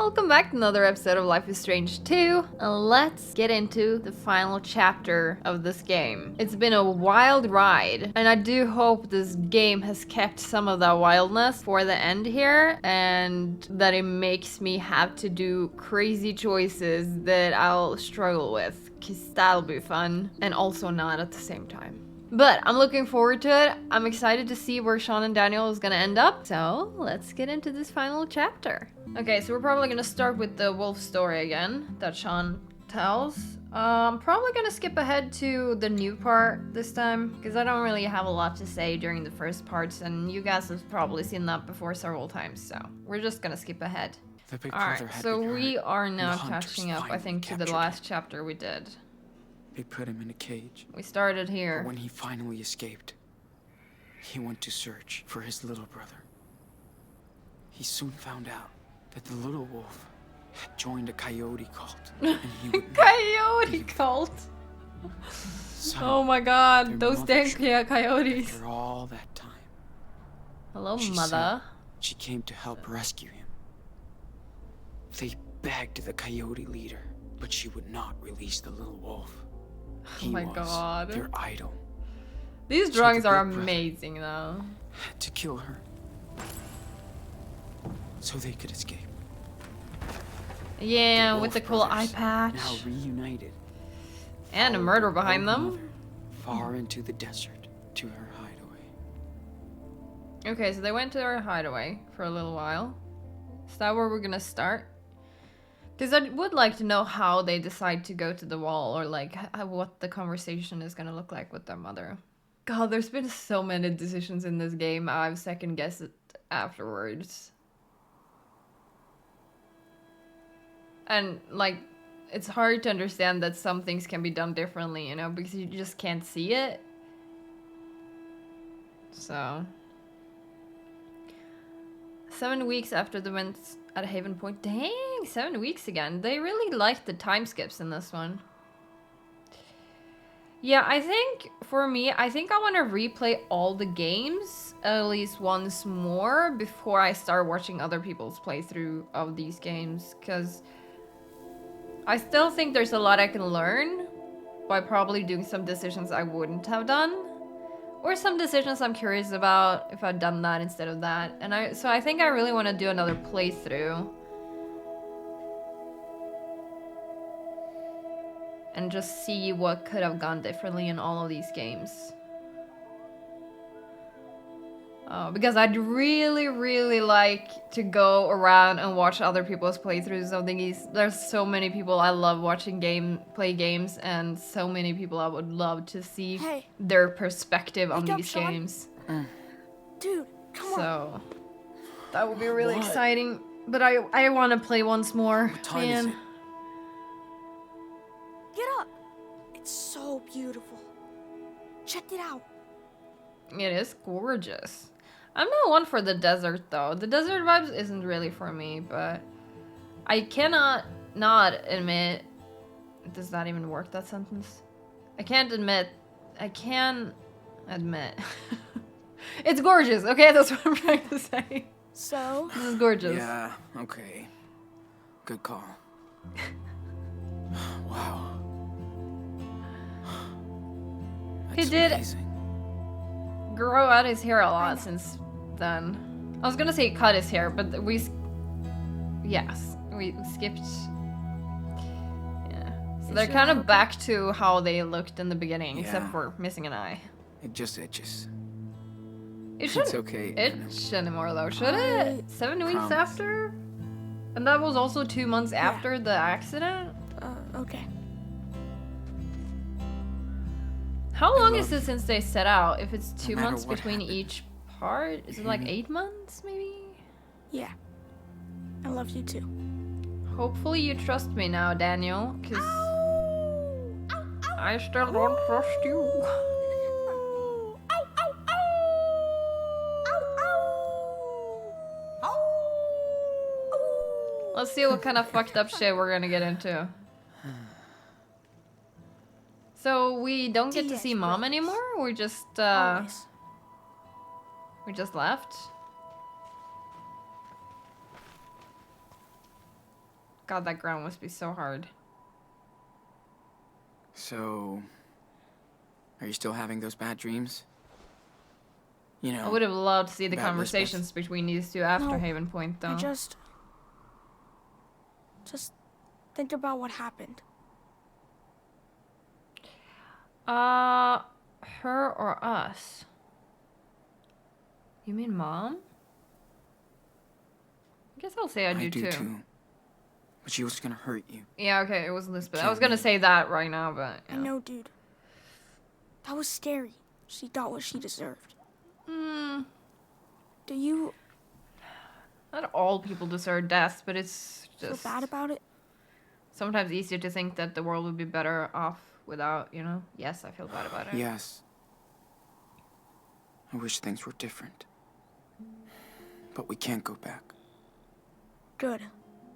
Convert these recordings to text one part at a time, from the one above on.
welcome back to another episode of Life is Strange 2. And let's get into the final chapter of this game. It's been a wild ride, and I do hope this game has kept some of that wildness for the end here, and that it makes me have to do crazy choices that I'll struggle with, because that'll be fun, and also not at the same time. But I'm looking forward to it. I'm excited to see where Sean and Daniel is gonna end up. So let's get into this final chapter. Okay, so we're probably gonna start with the wolf story again that Sean tells. I'm probably gonna skip ahead to the new part this time, because I don't really have a lot to say during the first parts, and you guys have probably seen that before several times, so we're just gonna skip ahead. Alright, so we are now catching up, I think, to the last chapter we did. They put him in a cage. We started here. But when he finally escaped, he went to search for his little brother. He soon found out that the little wolf had joined a coyote cult. And he would Coyote cult? So oh my god, those dang coyotes. After all that time, Hello, she mother. said she came to help rescue him. They begged the coyote leader, but she would not release the little wolf. He oh my was god. their idol. These drawings are amazing though. Had to kill her so they could escape. Yeah, The with the Wolf cool eye brothers, patch. Now reunited. And a murder behind them. Mother far into the desert to her hideaway. Okay, so they went to their hideaway for a little while. Is that where we're gonna start? Because I would like to know how they decide to go to the wall, or like what the conversation is gonna look like with their mother. God, there's been so many decisions in this game, I've second guessed it afterwards. And like, it's hard to understand that some things can be done differently, you know, because you just can't see it. So 7 weeks after the events at Haven Point. Dang, 7 weeks again. They really liked the time skips in this one. Yeah, I think, for me, I think I want to replay all the games at least once more before I start watching other people's playthrough of these games, because I still think there's a lot I can learn by probably doing some decisions I wouldn't have done. Or some decisions I'm curious about if I'd done that instead of that. And so I think I really want to do another playthrough. And just see what could have gone differently in all of these games. Because I'd really, really like to go around and watch other people's playthroughs of these. There's so many people I love watching play games, and so many people I would love to see their perspective on these games. Dude, come on. So that would be really exciting. But I want to play once more. What time is it? Get up. It's so beautiful. Check it out. It is gorgeous. I'm not one for the desert though. The desert vibes isn't really for me, but I cannot not admit. Does that even work, that sentence? I can admit. It's gorgeous, okay? That's what I'm trying to say. So? This is gorgeous. Yeah, okay. Good call. Wow. He That's did amazing. grow out his hair a lot since then. I was gonna say cut his hair, but we skipped. Yeah, so they're kind of back to how they looked in the beginning, except for missing an eye. It just itches. It shouldn't It's okay. itch anymore though, should it? 7 weeks promise. after? And that was also 2 months after the accident? Okay. How long is love it since they set out? If it's 2 matter months what between happened. each part? Is it like 8 months, maybe? Yeah. I love you too. Hopefully you trust me now, Daniel, because I still don't trust you. Let's see what kind of fucked up shit we're gonna get into. So we don't get to see Mom anymore? We just Always. left? God, that ground must be so hard. So, are you still having those bad dreams? You know, I would have loved to see the about conversations between these two after No, Haven Point, though. I just think about what happened. Her or us? You mean Mom? I guess I'll say I do too. But she was gonna hurt you. Yeah, okay, it was Lisbeth. I Kill was gonna me. say that right now, but I know, dude. That was scary. She got what she deserved. Do you Not all people deserve death, but it's feel just bad about it? sometimes easier to think that the world would be better off without, you know? Yes, I feel bad about it. Yes. I wish things were different. But we can't go back. Good.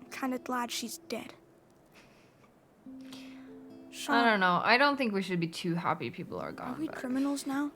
I'm kind of glad she's dead. Sean, I don't know. I don't think we should be too happy people are are gone. we but criminals now?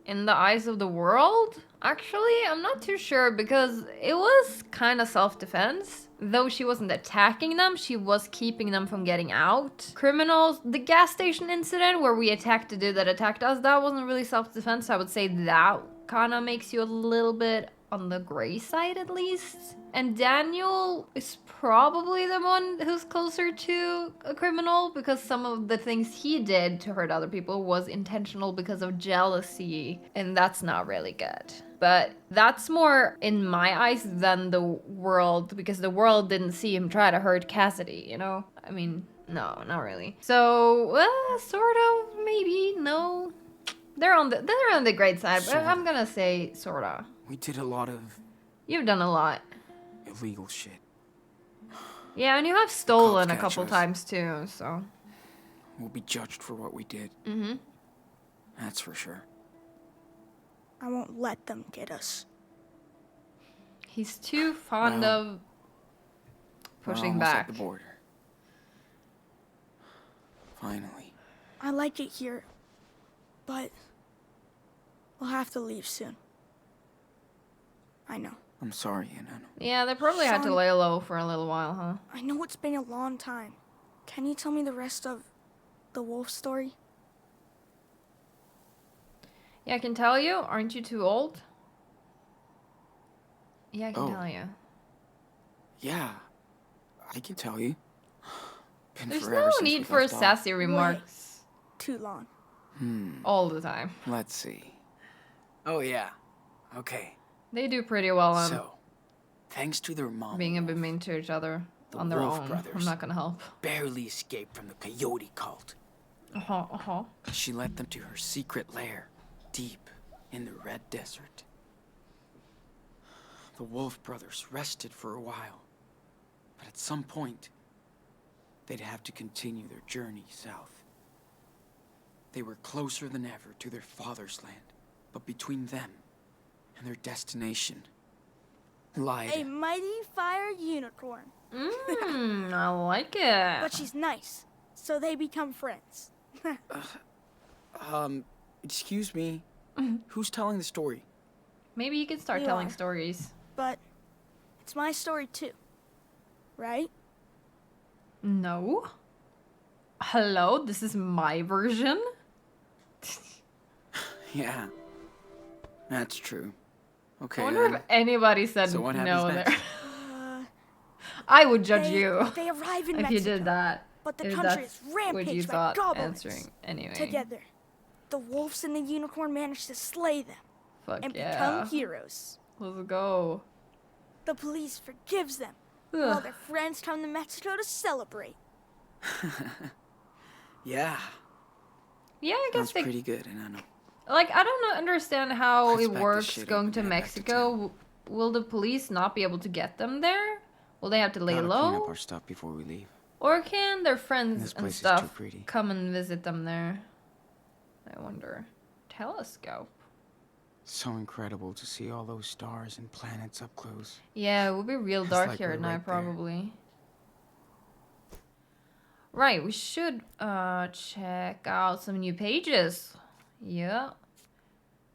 in the eyes of the world? Actually, I'm not too sure because it was kind of self-defense. Though she wasn't attacking them, she was keeping them from getting out. Criminals, the gas station incident where we attacked the dude that attacked us, that wasn't really self-defense. I would say that kind of makes you a little bit on the gray side at least. And Daniel is probably the one who's closer to a criminal because some of the things he did to hurt other people was intentional because of jealousy, and that's not really good. But that's more in my eyes than the world, because the world didn't see him try to hurt Cassidy, you know? I mean, no, not really. So, sort of, maybe, no. They're on the great side, but Sorta. I'm gonna say sorta. We did a lot of You've done a lot. illegal shit. Yeah, and you have stolen a catch couple us. times too, so. We'll be judged for what we did. Mm-hmm. That's for sure. I won't let them get us. He's too fond Well, of We're pushing almost back. at the border. Finally. I like it here, but we'll have to leave soon. I know. I'm sorry, Inanno. Yeah, they probably had to Sean- lay low for a little while, huh? I know it's been a long time. Can you tell me the rest of the wolf story? Yeah, I can tell you. Aren't you too old? Yeah, I can Oh. tell you. Yeah, I can tell you. Been There's forever no since need we for left off. sassy remarks Too long. all the time. Let's see. Oh yeah. Okay. They do pretty well on So, thanks to their mom, being a bit mean to each other The on their Wolf own. I'm brothers. not gonna help. barely escaped from the coyote cult. Uh-huh, uh-huh. She led them to her secret lair, deep in the Red Desert. The Wolf brothers rested for a while, but at some point, they'd have to continue their journey south. They were closer than ever to their father's land, but between them and their destination lied. A mighty fire unicorn. I like it. But she's nice, so they become friends. Excuse me, who's telling the story? Maybe you can start You telling are. stories. But it's my story too, right? No. Hello, this is my version. Yeah, that's true. Okay, I wonder then. if anybody said So what no happens there. next? I would judge you They arrive in if Mexico, you did that. but the if country that's is what you rampaged by thought goblins. answering anyway. Together, the wolves and the unicorn manage to slay them Fuck and yeah. become heroes. Let's go. The police forgives them, Ugh. while their friends come to Mexico to celebrate. Yeah, Yeah, I guess that's they, pretty good, and I know. like, I don't understand how Let's it back this works shit up going and to head back to Mexico. Will the police not be able to get them there? Will they have to lay Gotta clean up low? our stuff before we leave. Or can their friends This and place is too stuff pretty. come and visit them there? I wonder. Telescope. So incredible to see all those stars and planets up close. Yeah, it would be real It's dark like here we're at night, right there. probably. Right, we should check out some new pages. Yeah.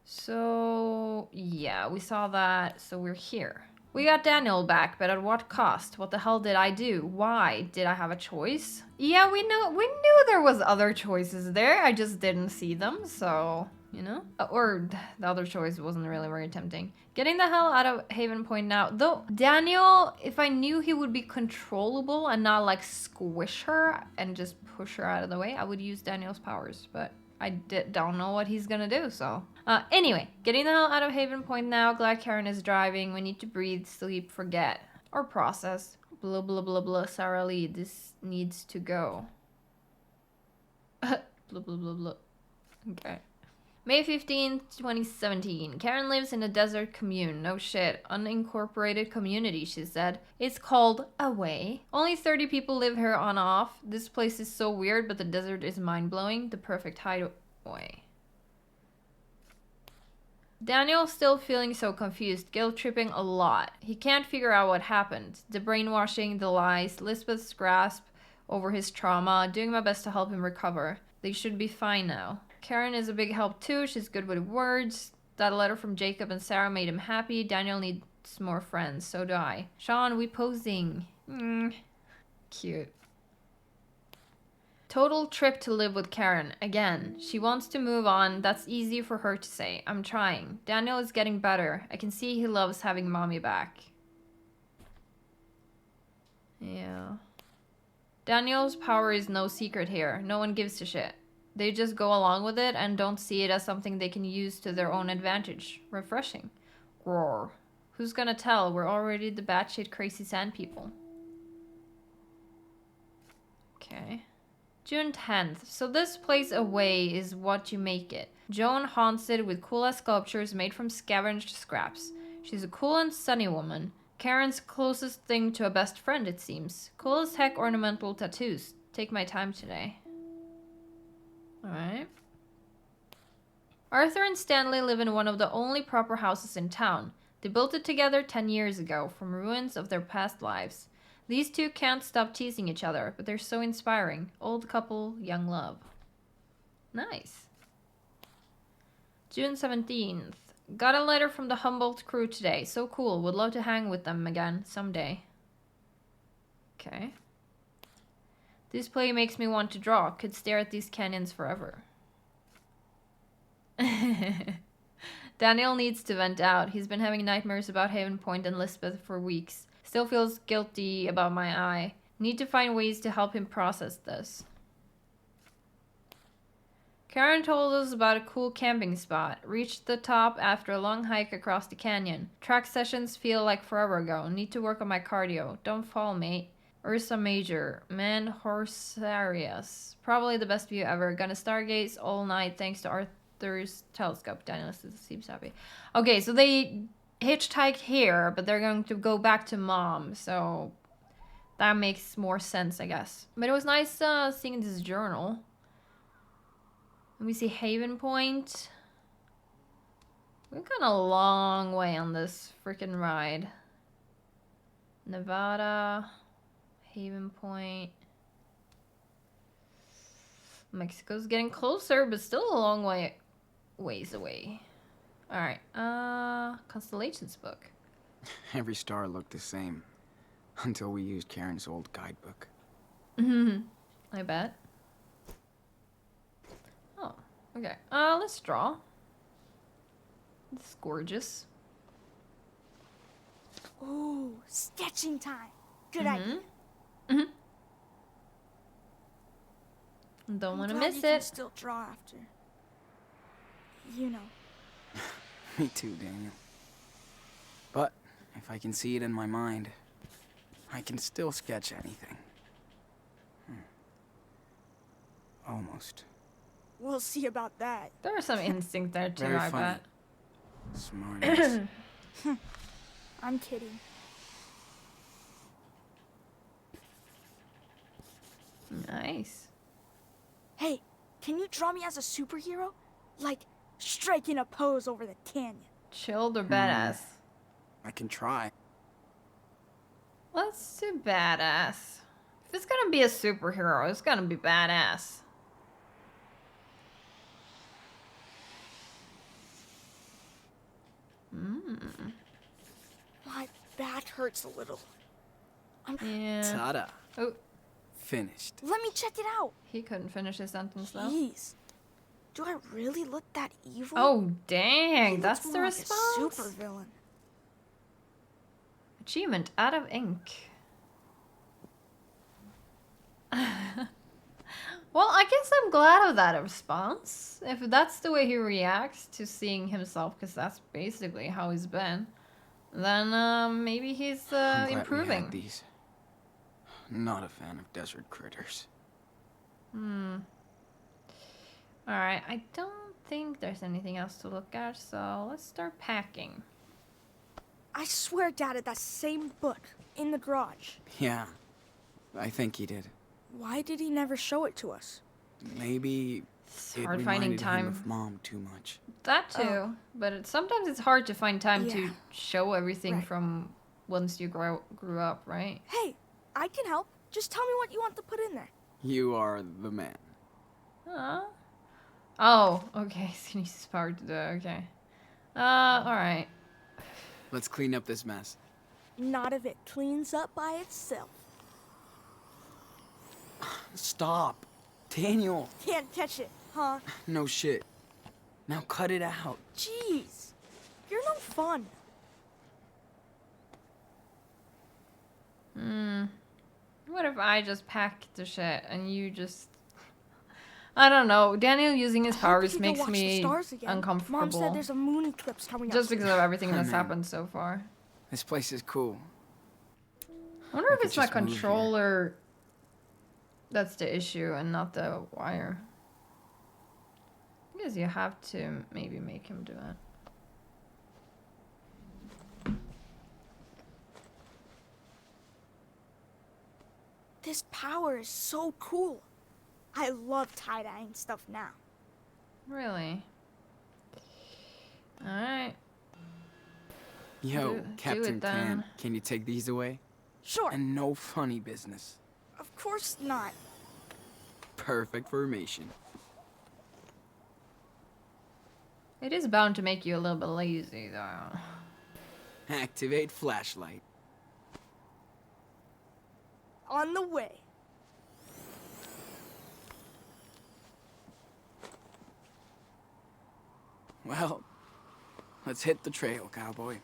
So, yeah, we saw that. So we're here. We got Daniel back, but at what cost? What the hell did I do? Why? Did I have a choice? Yeah, we knew there was other choices there. I just didn't see them, so, you know? Or the other choice wasn't really very tempting. Getting the hell out of Haven Point now. Though, Daniel, if I knew he would be controllable and not like squish her and just push her out of the way, I would use Daniel's powers, but I don't know what he's gonna do, so. Anyway, getting the hell out of Haven Point now. Glad Karen is driving. We need to breathe, sleep, forget, or process. Blah, blah, blah, blah. Sarah Lee, this needs to go. Blah, blah, blah, blah. Okay. May 15th, 2017. Karen lives in a desert commune. No shit. Unincorporated community, she said. It's called Away. Only 30 people live here on off. This place is so weird, but the desert is mind-blowing. The perfect hideaway. Daniel's still feeling so confused, guilt-tripping a lot. He can't figure out what happened. The brainwashing, the lies, Lisbeth's grasp over his trauma, doing my best to help him recover. They should be fine now. Karen is a big help too. She's good with words. That letter from Jacob and Sarah made him happy. Daniel needs more friends. So do I. Sean, we posing. Cute. Total trip to live with Karen. Again. She wants to move on. That's easy for her to say. I'm trying. Daniel is getting better. I can see he loves having mommy back. Yeah. Daniel's power is no secret here. No one gives a shit. They just go along with it and don't see it as something they can use to their own advantage. Refreshing. Roar. Who's gonna tell? We're already the batshit crazy sand people. Okay. June 10th. So this place Away is what you make it. Joan haunts it with cool-ass sculptures made from scavenged scraps. She's a cool and sunny woman. Karen's closest thing to a best friend, it seems. Cool as heck ornamental tattoos. Take my time today. Alright. Arthur and Stanley live in one of the only proper houses in town. They built it together 10 years ago, from ruins of their past lives. These two can't stop teasing each other, but they're so inspiring. Old couple, young love. Nice. June 17th. Got a letter from the Humboldt crew today. So cool. Would love to hang with them again someday. Okay. This play makes me want to draw. Could stare at these canyons forever. Daniel needs to vent out. He's been having nightmares about Haven Point and Lisbeth for weeks. Still feels guilty about my eye. Need to find ways to help him process this. Karen told us about a cool camping spot. Reached the top after a long hike across the canyon. Track sessions feel like forever ago. Need to work on my cardio. Don't fall, mate. Ursa Major. Man Horsarius. Probably the best view ever. Gonna stargaze all night thanks to Arthur's telescope. Daniel seems happy. Okay, so they hitchhiked here, but they're going to go back to mom. So that makes more sense, I guess. But it was nice seeing this journal. Let me see, Haven Point. We've gone a long way on this freaking ride. Nevada. Haven Point. Mexico's getting closer, but still a long ways away. Alright, Constellations book. Every star looked the same. Until we used Karen's old guidebook. I bet. Oh, okay. Let's draw. It's gorgeous. Ooh, sketching time. Good idea. Don't want to I'm glad miss you can it. still draw after. You know. Me too, Daniel. But if I can see it in my mind, I can still sketch anything. Almost. We'll see about that. There was some instinct there too, Very I funny. bet. Smart ass. I'm kidding. Nice. Hey, can you draw me as a superhero? Like, striking a pose over the canyon. Chilled or badass? I can try. Let's do badass. If it's gonna be a superhero, it's gonna be badass. My bad That hurts a little. Yeah. Ta-da. Oh, Finished. Let me check it out. he couldn't finish his sentence though. Jeez. Do I really look that evil? Oh, dang. He That's looks the more like a response? super villain. Achievement out of ink. Well, I guess I'm glad of that response. If that's the way he reacts to seeing himself, because that's basically how he's been, then maybe he's I'm glad we had improving. these. Not a fan of desert critters. Alright, I don't think there's anything else to look at, so let's start packing. I swear Dad had that same book in the garage. Yeah, I think he did. Why did he never show it to us? Maybe It's it hard finding reminded him time. of Mom too much. That too, but sometimes it's hard to find time to Yeah. show everything Right. from once you grew up, right? Hey, I can help. Just tell me what you want to put in there. You are the man. Huh? Oh, okay. He's gonna use his power to do it. Okay. Alright. Let's clean up this mess. Not if it cleans up by itself. Stop. Daniel. Can't catch it, huh? No shit. Now cut it out. Jeez. You're no fun. What if I just pack the shit and you just... I don't know. Daniel using his I hope powers we can go makes watch the me stars again. uncomfortable. Mom said there's a moon eclipse coming up. Just because of everything that's Man. happened so far. This place is cool. I wonder We if could it's my just move here. controller that's the issue and not the wire. I guess you have to maybe make him do it. This power is so cool. I love tie-dyeing stuff now. Really? Alright. Yo, Do Captain it then. Tan, can you take these away? Sure. And no funny business. Of course not. Perfect formation. It is bound to make you a little bit lazy, though. Activate flashlight. On the way. Well, let's hit the trail, cowboy.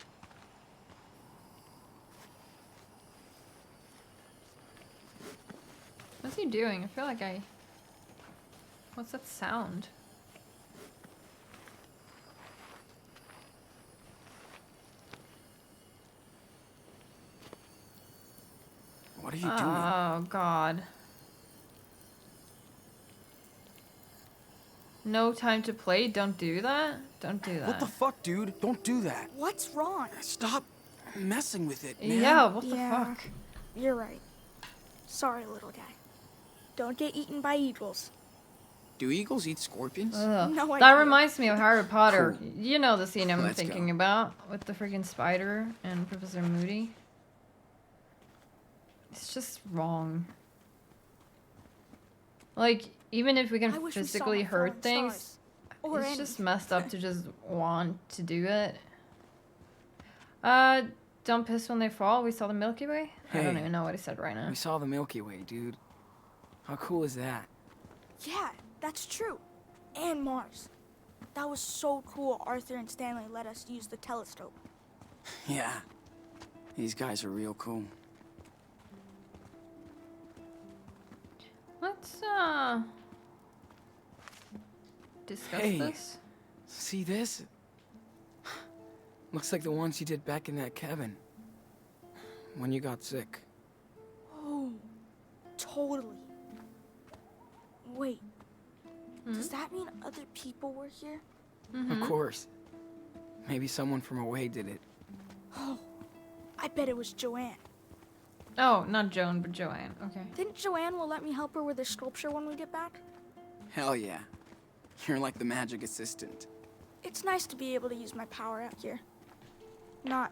What's he doing? I feel like I... What's that sound? What are you doing? Oh, God. No time to play? Don't do that? Don't do that. What the fuck, dude? Don't do that. What's wrong? Stop messing with it, man. Yeah, what the Yeah. fuck? You're right. Sorry, little guy. Don't get eaten by eagles. Do eagles eat scorpions? Ugh. No That idea. reminds me of Harry Potter. Cool. You know the scene I'm Let's thinking go. about with the freaking spider and Professor Moody. It's just wrong. Like, even if we I can wish we saw physically my hurt falling things, stars. Or it's any. just messed up to just want to do it. Don't piss when they fall. We saw the Milky Way. I don't Hey. even know what he said right now. We saw the Milky Way, dude. How cool is that? Yeah, that's true. And Mars. That was so cool Arthur and Stanley let us use the telescope. Yeah. These guys are real cool. Let's discuss Hey. this. See this? Looks like the ones you did back in that cabin. When you got sick. Oh, totally. Wait, does that mean other people were here? Of course. Maybe someone from away did it. Oh, I bet it was Joanne. Oh, not Joan, but Joanne. Okay. Think Joanne will let me help her with her sculpture when we get back? Hell yeah. You're like the magic assistant. It's nice to be able to use my power out here. Not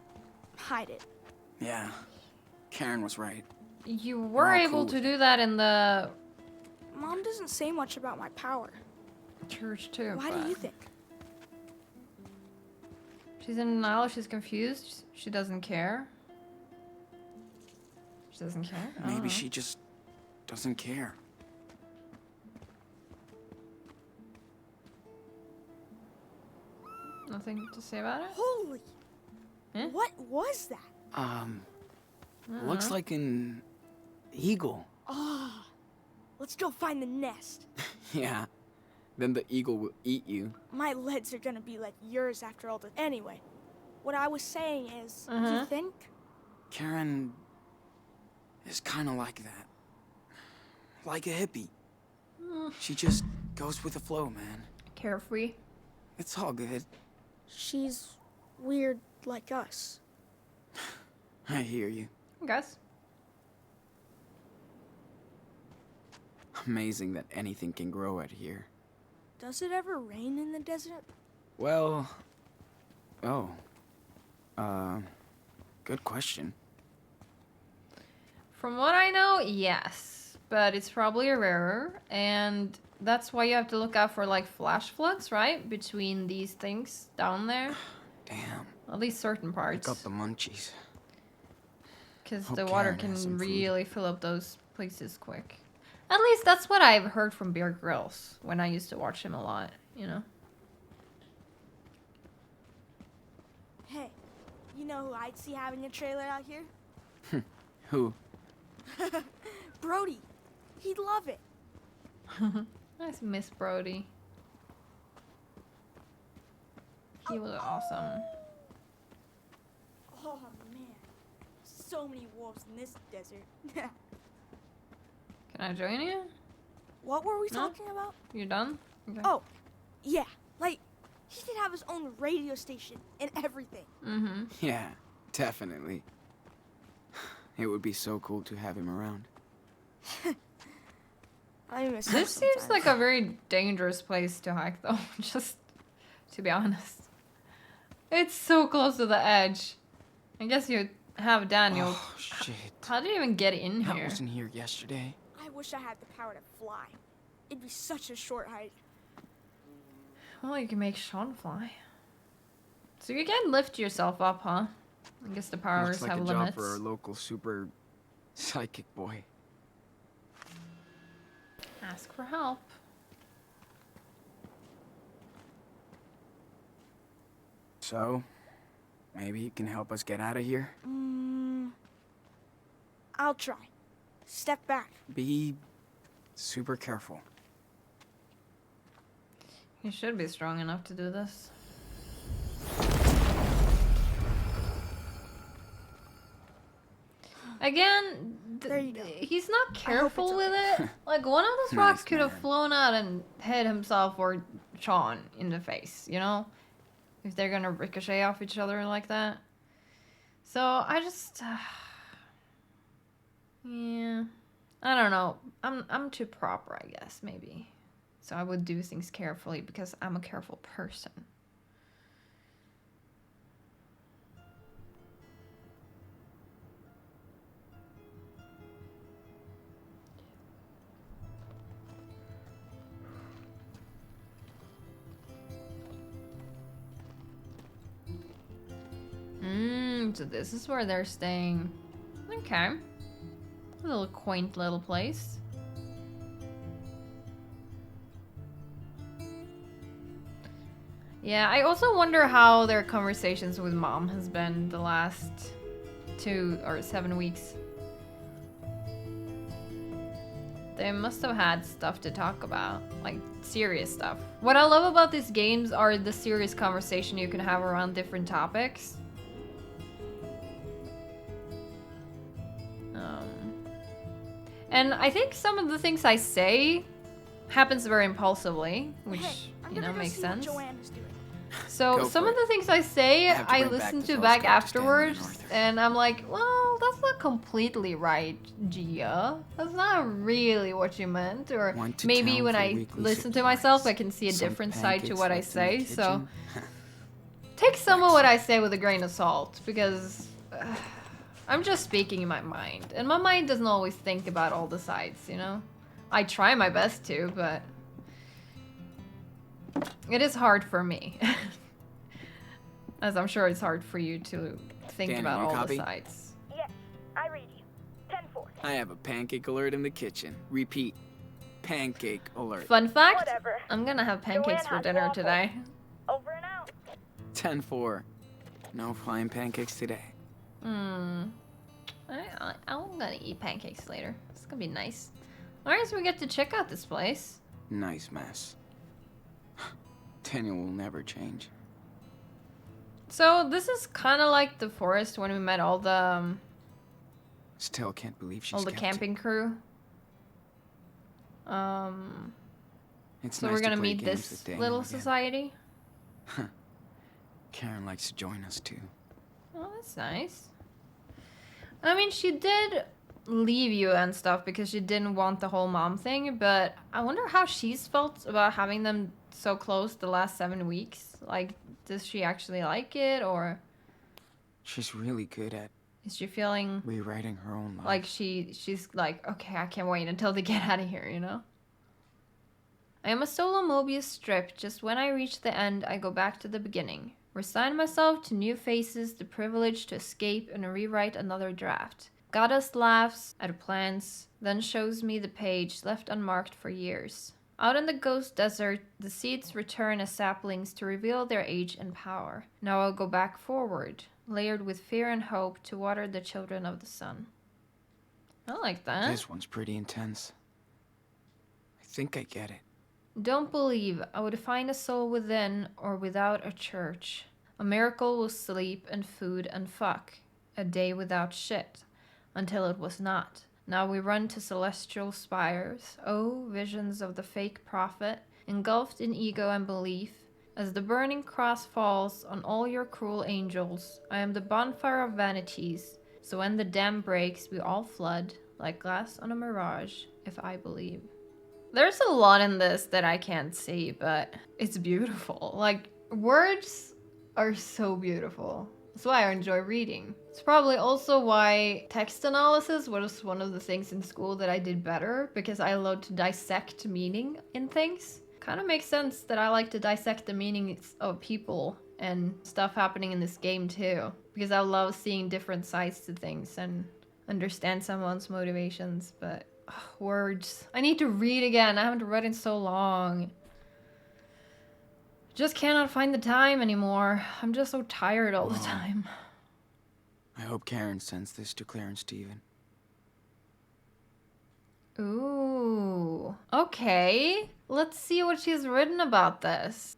hide it. Yeah. Karen was right. You We're were all able cool to with do that in the Mom doesn't say much about my power. church too. Why but do you think? She's in denial. She's confused. She doesn't care. She doesn't care? Maybe she just doesn't care. Nothing to say about it? Holy! Eh? What was that? Looks like an eagle. Ah, let's go find the nest. Yeah. Then the eagle will eat you. My legs are gonna be like yours after all the. Anyway, what I was saying is, you think? Karen is kind of like that. Like a hippie. She just goes with the flow, man. Carefree. It's all good. She's weird like us. I hear you. I guess. Amazing that anything can grow out here. Does it ever rain in the desert? Well... Oh. Good question. From what I know, yes. But it's probably rarer, and that's why you have to look out for like flash floods, right? Between these things down there. Damn. At least certain parts. Got the munchies. Because Hope the water Karen has some can food. really fill up those places quick. At least that's what I've heard from Bear Grylls when I used to watch him a lot, you know? Hey, you know who I'd see having a trailer out here? Who? Brody. He'd love it. Nice Miss Brody. He was awesome. Oh man, so many wolves in this desert. Can I join you? What were we No? talking about? You done? Okay. Oh, yeah, like he could have his own radio station and everything. Mm-hmm. Yeah, definitely. It would be so cool to have him around. I miss him This seems sometimes. like a very dangerous place to hike, though. Just to be honest. It's so close to the edge. I guess you have Daniel. Oh, shit. How did you even get in That here? wasn't here yesterday. I wish I had the power to fly. It'd be such a short hike. Well, you can make Sean fly. So you can lift yourself up, huh? I guess the powers Looks like have a limits. job for our local super psychic boy. Ask for help. So, maybe you can help us get out of here? I'll try. Step back. Be super careful. You should be strong enough to do this. Again, There you go. he's not careful it's with it. Like, one of those Nice rocks could have man. flown out and hit himself or Sean in the face, you know? If they're gonna ricochet off each other like that. So, I just... yeah. I don't know. I'm too proper, I guess, maybe. So I would do things carefully because I'm a careful person. So this is where they're staying. Okay. A little quaint little place. Yeah, I also wonder how their conversations with Mom has been the last 2 or 7 weeks. They must have had stuff to talk about, like serious stuff. What I love about these games are the serious conversation you can have around different topics. And I think some of the things I say happens very impulsively, which, Hey, I'm you know, gonna go makes see sense. what Joanne is doing. So Go some for of it. the things I say, I have to I bring back listen the to back telescope to Stanley and afterwards, Arthur. and I'm like, well, that's not completely right, Gia. That's not really what you meant. Or Went to maybe town when for I weekly listen to supplies. myself, I can see a Some different side to pancakes what I left in the say. So kitchen. take some of what I say with a grain of salt, because I'm just speaking in my mind, and my mind doesn't always think about all the sides, you know? I try my best to, but it is hard for me. As I'm sure it's hard for you to think Danny, about you all copy? the sides. Yes, I read you. 10-4. I have a pancake alert in the kitchen. Repeat. Pancake alert. Fun fact, Whatever. I'm gonna have pancakes Joanne for has dinner waffles. today. Over and out. 10-4. No flying pancakes today. I'm gonna eat pancakes later. It's gonna be nice. Alright, so we get to check out this place. Nice mess. Daniel will never change. So this is kind of like the forest when we met all the Still can't believe she's kept it. camping crew. It's So nice we're to gonna play meet games this with Daniel little again. society. Karen likes to join us too. Oh, that's nice. I mean, she did leave you and stuff because she didn't want the whole mom thing, but I wonder how she's felt about having them so close the last 7 weeks. Like, does she actually like it, or She's really good at is she feeling rewriting her own life. like she's like, okay, I can't wait until they get out of here, you know? I am a solo Mobius strip. Just when I reach the end, I go back to the beginning. Resign myself to new faces, the privilege to escape and rewrite another draft. Goddess laughs at plans, then shows me the page left unmarked for years. Out in the ghost desert, the seeds return as saplings to reveal their age and power. Now I'll go back forward, layered with fear and hope to water the children of the sun. I like that. This one's pretty intense. I think I get it. Don't believe I would find a soul within or without a church. A miracle was sleep and food and fuck. A day without shit. Until it was not. Now we run to celestial spires. Oh, visions of the fake prophet, engulfed in ego and belief. As the burning cross falls on all your cruel angels, I am the bonfire of vanities. So when the dam breaks, we all flood, like glass on a mirage, if I believe. There's a lot in this that I can't see, but it's beautiful. Like, words are so beautiful. That's why I enjoy reading. It's probably also why text analysis was one of the things in school that I did better, because I loved to dissect meaning in things. Kind of makes sense that I like to dissect the meanings of people and stuff happening in this game too, because I love seeing different sides to things and understand someone's motivations, but words. I need to read again. I haven't read in so long. Just cannot find the time anymore. I'm just so tired all the time. I hope Karen sends this to Claire and Steven. Ooh. Okay. Let's see what she's written about this.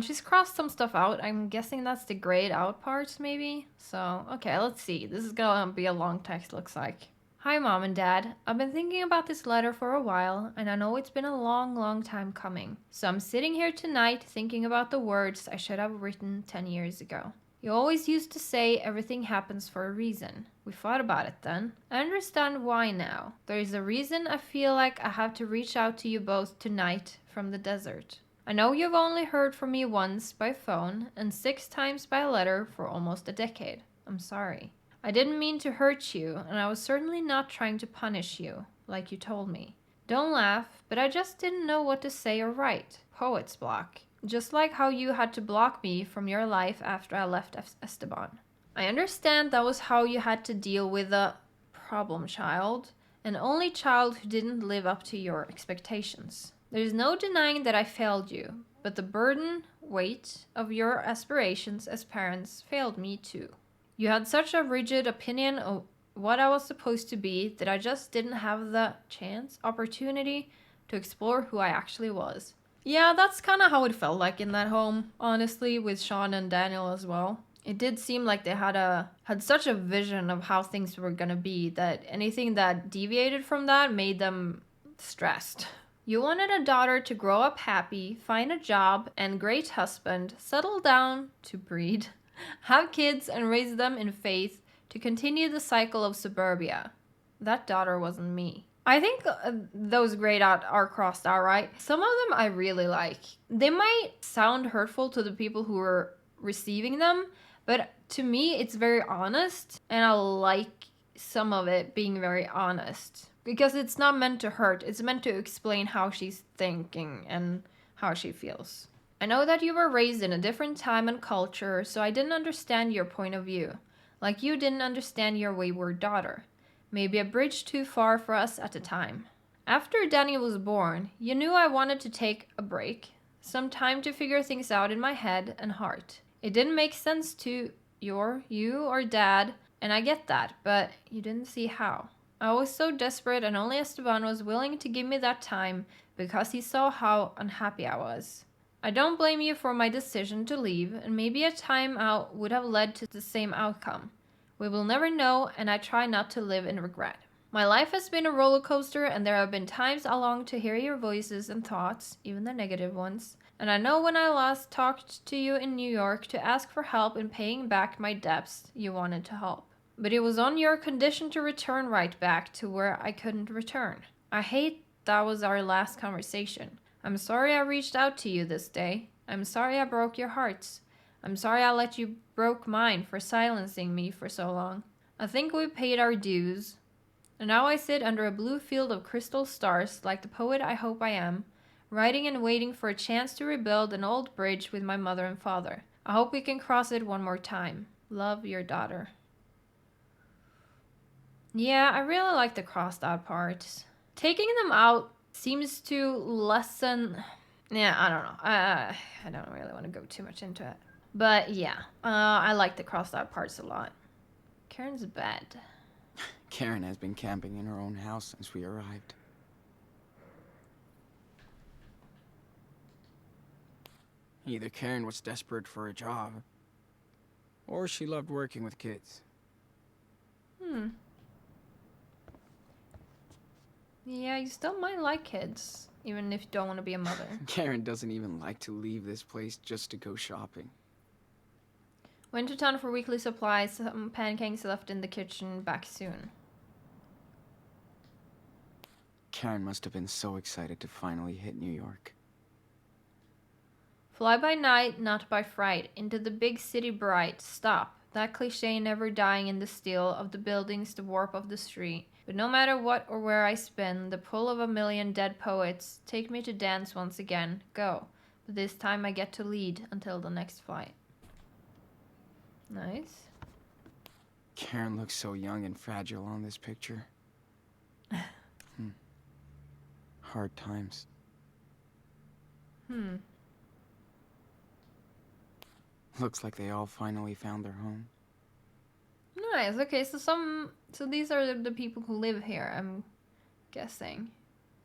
She's crossed some stuff out. I'm guessing that's the grayed out parts, maybe? So, okay, let's see. This is gonna be a long text, looks like. Hi, Mom and Dad. I've been thinking about this letter for a while, and I know it's been a long, long time coming. So I'm sitting here tonight thinking about the words I should have written 10 years ago. You always used to say everything happens for a reason. We fought about it then. I understand why now. There is a reason I feel like I have to reach out to you both tonight from the desert. I know you've only heard from me once by phone and 6 times by letter for almost a decade. I'm sorry. I didn't mean to hurt you, and I was certainly not trying to punish you, like you told me. Don't laugh, but I just didn't know what to say or write. Poet's block. Just like how you had to block me from your life after I left Esteban. I understand that was how you had to deal with a problem child, an only child who didn't live up to your expectations. There's no denying that I failed you, but the burden, weight of your aspirations as parents failed me too. You had such a rigid opinion of what I was supposed to be that I just didn't have the opportunity to explore who I actually was. Yeah, that's kind of how it felt like in that home, honestly, with Sean and Daniel as well. It did seem like they had such a vision of how things were gonna be that anything that deviated from that made them stressed. You wanted a daughter to grow up happy, find a job and great husband, settle down to breed, have kids and raise them in faith to continue the cycle of suburbia. That daughter wasn't me. I think those grayed out are crossed out, right? Some of them I really like. They might sound hurtful to the people who are receiving them, but to me it's very honest, and I like some of it being very honest. Because it's not meant to hurt, it's meant to explain how she's thinking and how she feels. I know that you were raised in a different time and culture, so I didn't understand your point of view. Like you didn't understand your wayward daughter. Maybe a bridge too far for us at the time. After Daniel was born, you knew I wanted to take a break, some time to figure things out in my head and heart. It didn't make sense to you or Dad, and I get that, but you didn't see how. I was so desperate, and only Esteban was willing to give me that time because he saw how unhappy I was. I don't blame you for my decision to leave, and maybe a time out would have led to the same outcome. We will never know, and I try not to live in regret. My life has been a roller coaster, and there have been times I long to hear your voices and thoughts, even the negative ones. And I know when I last talked to you in New York to ask for help in paying back my debts, you wanted to help. But it was on your condition to return right back to where I couldn't return. I hate that was our last conversation. I'm sorry I reached out to you this day. I'm sorry I broke your hearts. I'm sorry I let you broke mine for silencing me for so long. I think we paid our dues. And now I sit under a blue field of crystal stars like the poet I hope I am, writing and waiting for a chance to rebuild an old bridge with my mother and father. I hope we can cross it one more time. Love, your daughter. Yeah, I really like the crossed out parts. Taking them out seems to lessen... Yeah, I don't know. I don't really want to go too much into it. But yeah, I like the crossed out parts a lot. Karen's bed. Karen has been camping in her own house since we arrived. Either Karen was desperate for a job, or she loved working with kids. Yeah, you still might like kids, even if you don't want to be a mother. Karen doesn't even like to leave this place just to go shopping. Went to town for weekly supplies, some pancakes left in the kitchen, back soon. Karen must have been so excited to finally hit New York. Fly by night, not by fright, into the big city bright. Stop. That cliche never dying in the steel of the buildings, the warp of the street. But no matter what or where I spin, the pull of a million dead poets, take me to dance once again. Go. But this time I get to lead until the next flight. Nice. Karen looks so young and fragile on this picture. Hard times. Looks like they all finally found their home. Nice. Okay, so these are the people who live here, I'm guessing.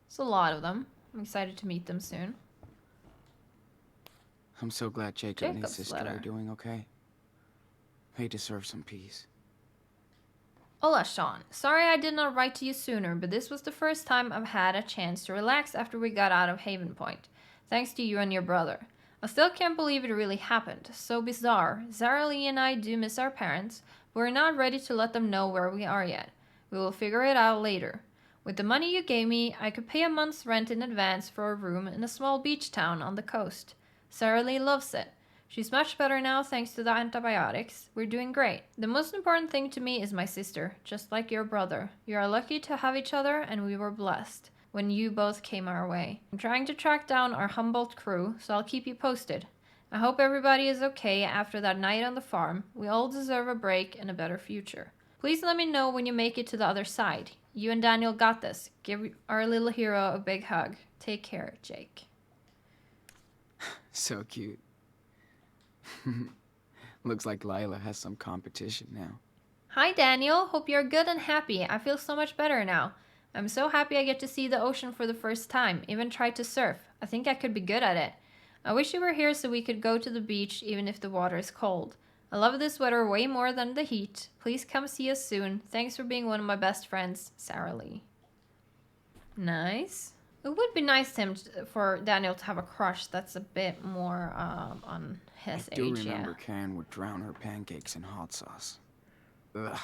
It's a lot of them. I'm excited to meet them soon. I'm so glad Jacob and his Jacob's sister letter. are doing okay. They deserve some peace. Hola, Sean. Sorry I did not write to you sooner, but this was the first time I've had a chance to relax after we got out of Haven Point. Thanks to you and your brother. I still can't believe it really happened. So bizarre. Zara Lee and I do miss our parents, but we're not ready to let them know where we are yet. We will figure it out later. With the money you gave me, I could pay a month's rent in advance for a room in a small beach town on the coast. Sarah Lee loves it. She's much better now thanks to the antibiotics. We're doing great. The most important thing to me is my sister, just like your brother. You are lucky to have each other, and we were blessed when you both came our way. I'm trying to track down our Humboldt crew, so I'll keep you posted. I hope everybody is okay after that night on the farm. We all deserve a break and a better future. Please let me know when you make it to the other side. You and Daniel got this. Give our little hero a big hug. Take care, Jake. So cute. Looks like Lila has some competition now. Hi, Daniel. Hope you're good and happy. I feel so much better now. I'm so happy I get to see the ocean for the first time. Even tried to surf. I think I could be good at it. I wish you were here so we could go to the beach even if the water is cold. I love this weather way more than the heat. Please come see us soon. Thanks for being one of my best friends, Sarah Lee. Nice. It would be nice for Daniel to have a crush that's a bit more on his I do age, remember yeah. Karen would drown her pancakes in hot sauce. Ugh,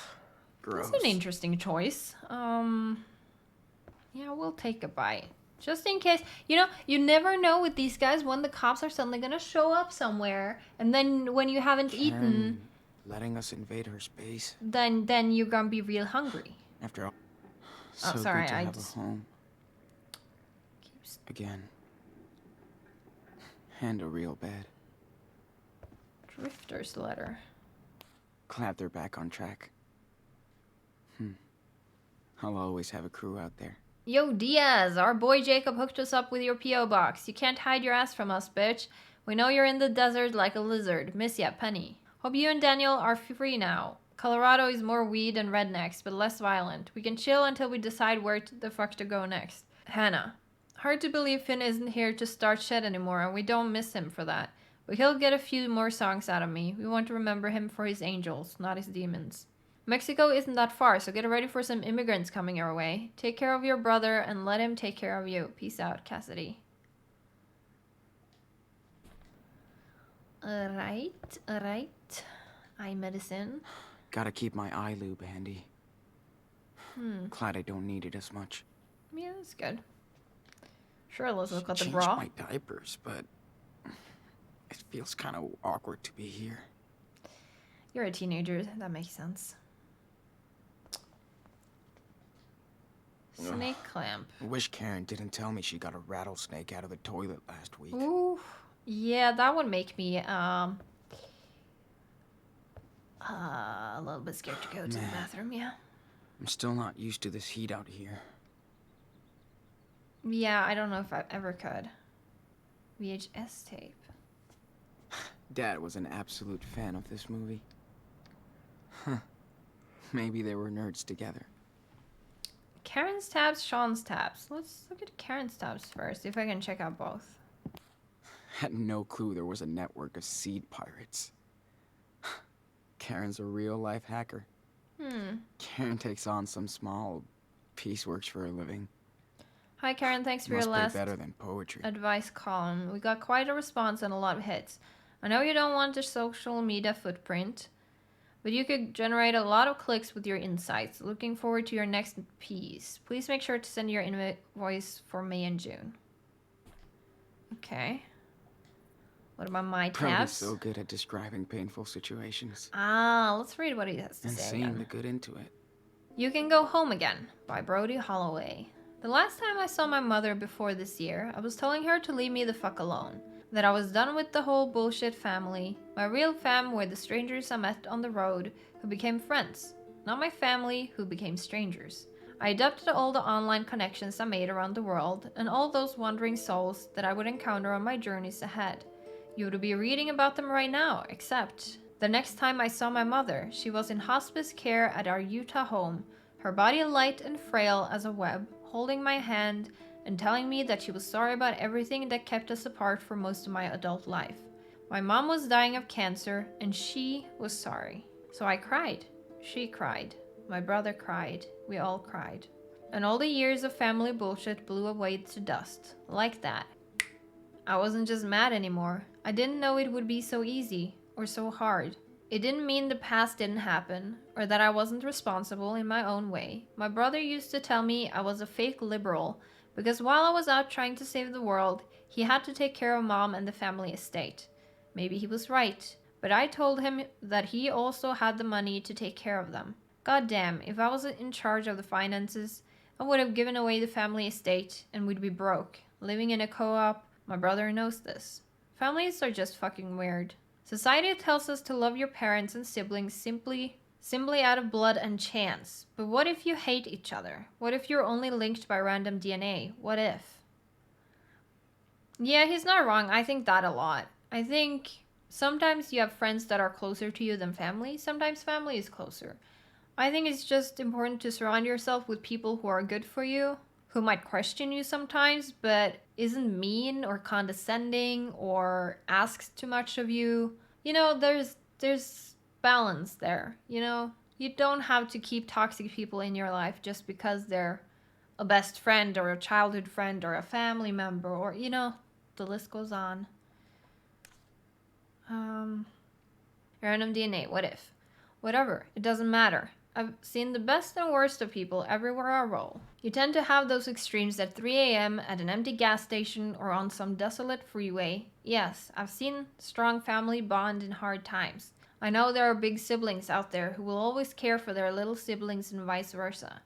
gross. That's an interesting choice. Yeah, we'll take a bite. Just in case, you never know with these guys when the cops are suddenly gonna show up somewhere, and then when you haven't eaten, Karen letting us invade her space. then you're gonna be real hungry. After all, so sorry, good to I have just- a home again, and a real bed. Drifter's letter. Glad they're back on track. I'll always have a crew out there. Yo, Diaz, our boy Jacob hooked us up with your P.O. box. You can't hide your ass from us, bitch. We know you're in the desert like a lizard. Miss ya, Penny. Hope you and Daniel are free now. Colorado is more weed and rednecks, but less violent. We can chill until we decide where the fuck to go next. Hannah. Hard to believe Finn isn't here to start shit anymore, and we don't miss him for that. But he'll get a few more songs out of me. We want to remember him for his angels, not his demons. Mexico isn't that far, so get ready for some immigrants coming our way. Take care of your brother and let him take care of you. Peace out, Cassidy. Alright. Eye medicine. Gotta keep my eye lube handy. Glad I don't need it as much. Yeah, that's good. Sure, let's look at the Changed bra. my diapers, but it feels kind of awkward to be here. You're a teenager, that makes sense. Snake clamp. I wish Karen didn't tell me she got a rattlesnake out of the toilet last week. Ooh, yeah, that would make me a little bit scared to go to the bathroom. Yeah. I'm still not used to this heat out here. Yeah, I don't know if I ever could. VHS tape. Dad was an absolute fan of this movie. Huh. Maybe they were nerds together. Karen's tabs, Sean's tabs. Let's look at Karen's tabs first, see if I can check out both. Had no clue there was a network of seed pirates. Karen's a real-life hacker. Karen takes on some small pieceworks for a living. Hi Karen, thanks for Must your be last better than poetry. advice column. We got quite a response and a lot of hits. I know you don't want a social media footprint, but you could generate a lot of clicks with your insights. Looking forward to your next piece. Please make sure to send your invoice for May and June. Okay. What about my Probably tabs? so good at describing painful situations. Let's read what he has to And say seeing again. the good into it. You Can Go Home Again by Brody Holloway. The last time I saw my mother before this year, I was telling her to leave me the fuck alone. That I was done with the whole bullshit family. My real fam were the strangers I met on the road who became friends. Not my family who became strangers. I adopted all the online connections I made around the world and all those wandering souls that I would encounter on my journeys ahead. You would be reading about them right now, except the next time I saw my mother, she was in hospice care at our Utah home, her body light and frail as a web, holding my hand and telling me that she was sorry about everything that kept us apart for most of my adult life. My mom was dying of cancer, and she was sorry. So I cried. She cried. My brother cried. We all cried. And all the years of family bullshit blew away to dust. Like that. I wasn't just mad anymore. I didn't know it would be so easy, or so hard. It didn't mean the past didn't happen, or that I wasn't responsible in my own way. My brother used to tell me I was a fake liberal, because while I was out trying to save the world, he had to take care of mom and the family estate. Maybe he was right, but I told him that he also had the money to take care of them. God damn, if I was in charge of the finances, I would have given away the family estate and we'd be broke, living in a co-op. My brother knows this. Families are just fucking weird. Society tells us to love your parents and siblings simply out of blood and chance. But what if you hate each other? What if you're only linked by random DNA? What if? Yeah, he's not wrong. I think that a lot. I think sometimes you have friends that are closer to you than family. Sometimes family is closer. I think it's just important to surround yourself with people who are good for you, who might question you sometimes, but isn't mean or condescending or asks too much of you. You know, there's balance there, you know? You don't have to keep toxic people in your life just because they're a best friend or a childhood friend or a family member or, you know, the list goes on. Random DNA, what if? Whatever, it doesn't matter. I've seen the best and worst of people everywhere I roll. You tend to have those extremes at 3 a.m. at an empty gas station or on some desolate freeway. Yes, I've seen strong family bond in hard times. I know there are big siblings out there who will always care for their little siblings and vice versa.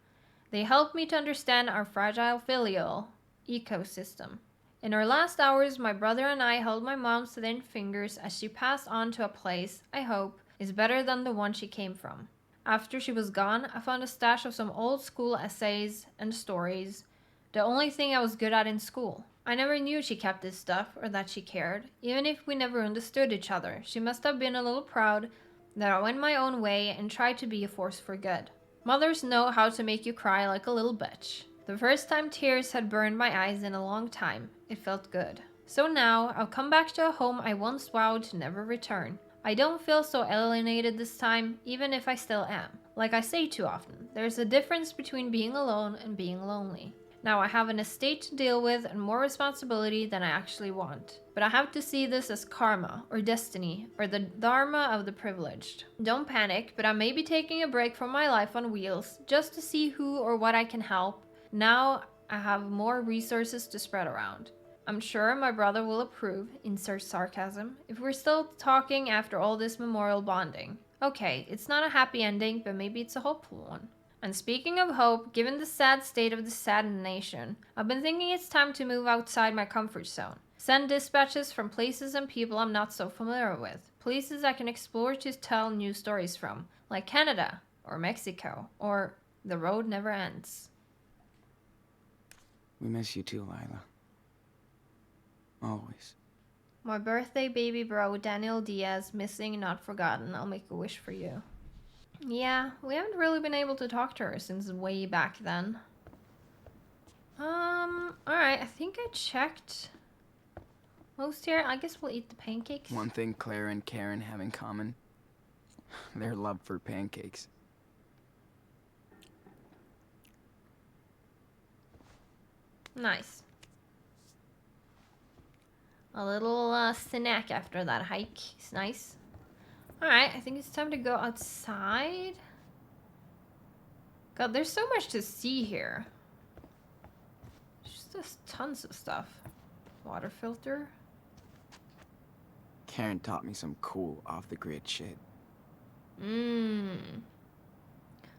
They help me to understand our fragile filial ecosystem. In our last hours, my brother and I held my mom's thin fingers as she passed on to a place, I hope, is better than the one she came from. After she was gone, I found a stash of some old school essays and stories, the only thing I was good at in school. I never knew she kept this stuff or that she cared. Even if we never understood each other, she must have been a little proud that I went my own way and tried to be a force for good. Mothers know how to make you cry like a little bitch. The first time tears had burned my eyes in a long time, it felt good. So now, I'll come back to a home I once vowed to never return. I don't feel so alienated this time, even if I still am. Like I say too often, there's a difference between being alone and being lonely. Now I have an estate to deal with and more responsibility than I actually want. But I have to see this as karma, or destiny, or the dharma of the privileged. Don't panic, but I may be taking a break from my life on wheels, just to see who or what I can help. Now I have more resources to spread around. I'm sure my brother will approve, insert sarcasm, if we're still talking after all this memorial bonding. Okay, it's not a happy ending, but maybe it's a hopeful one. And speaking of hope, given the sad state of the saddened nation, I've been thinking it's time to move outside my comfort zone. Send dispatches from places and people I'm not so familiar with. Places I can explore to tell new stories from, like Canada, or Mexico, or The Road Never Ends. We miss you too, Lila. Always. My birthday baby bro, Daniel Diaz, missing, not forgotten. I'll make a wish for you. Yeah, we haven't really been able to talk to her since way back then. Alright, I think I checked most here. I guess we'll eat the pancakes. One thing Claire and Karen have in common, their love for pancakes. Nice. A little snack after that hike is nice. Alright, I think it's time to go outside. God, there's so much to see here. There's tons of stuff. Water filter. Karen taught me some cool off-the-grid shit.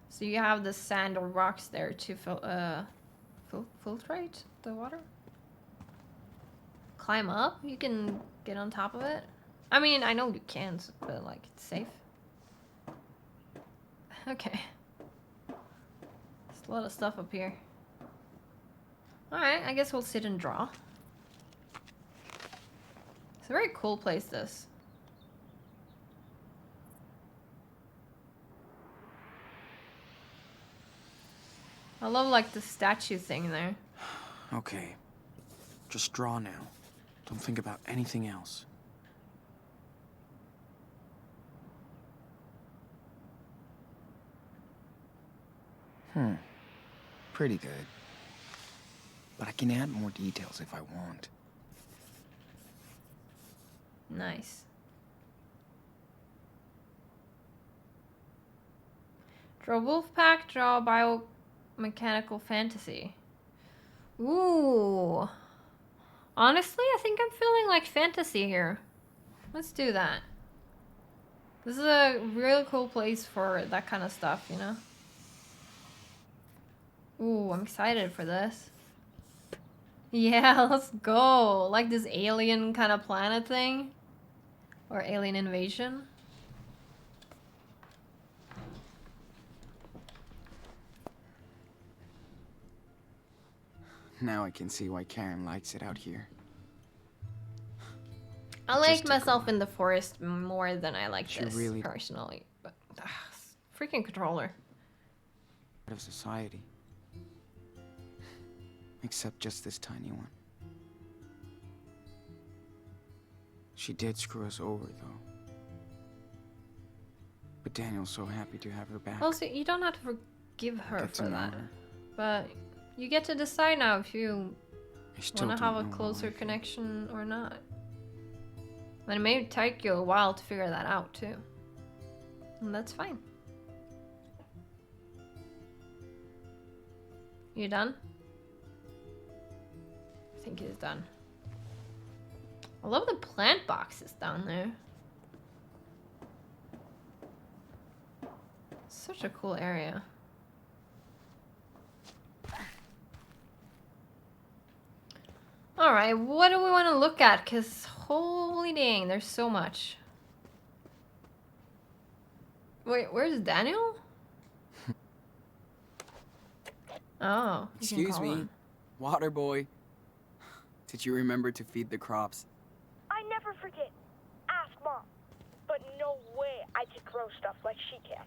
So you have the sand or rocks there to filtrate the water? Climb up? You can get on top of it? I mean, I know you can, but like, it's safe. Okay. There's a lot of stuff up here. Alright, I guess we'll sit and draw. It's a very cool place, this. I love, like, the statue thing there. Okay. Just draw now. Don't think about anything else. Pretty good. But I can add more details if I want. Nice. Draw wolf pack, draw biomechanical fantasy. Ooh. Honestly, I think I'm feeling like fantasy here. Let's do that. This is a real cool place for that kind of stuff, you know? Ooh, I'm excited for this. Yeah, let's go. Like this alien kind of planet thing. Or alien invasion. Now I can see why Karen likes it out here. I like took a myself while. in the forest more than I like She this really- personally. But freaking controller. Part of society. Except just this tiny one. She did screw us over, though. But Daniel's so happy to have her back. Also, you don't have to forgive her Get to for know that. her. But you get to decide now if you I still want to don't have a know how closer I feel. connection or not. And it may take you a while to figure that out, too. And that's fine. You done? I think he's done. I love the plant boxes down there. Such a cool area. Alright, what do we want to look at? Because holy dang, there's so much. Wait, where's Daniel? Oh, you can Excuse call me, him. water boy. Did you remember to feed the crops? I never forget. Ask Mom. But no way I can grow stuff like she can.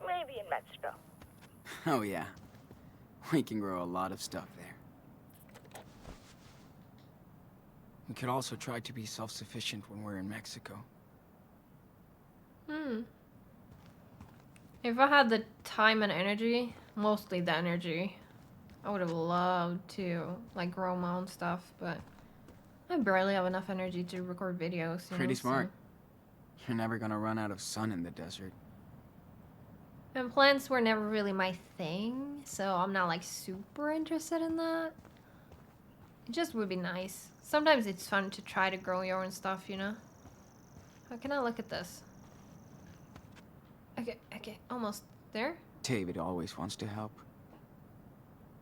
Maybe in Mexico. Oh yeah, we can grow a lot of stuff there. We could also try to be self-sufficient when we're in Mexico. If I had the time and energy, mostly the energy, I would have loved to like grow my own stuff, but I barely have enough energy to record videos. You Pretty know, smart. You're never gonna run out of sun in the desert. And plants were never really my thing, so I'm not like super interested in that. It just would be nice. Sometimes it's fun to try to grow your own stuff, you know? How can I look at this? Okay, almost there. David always wants to help.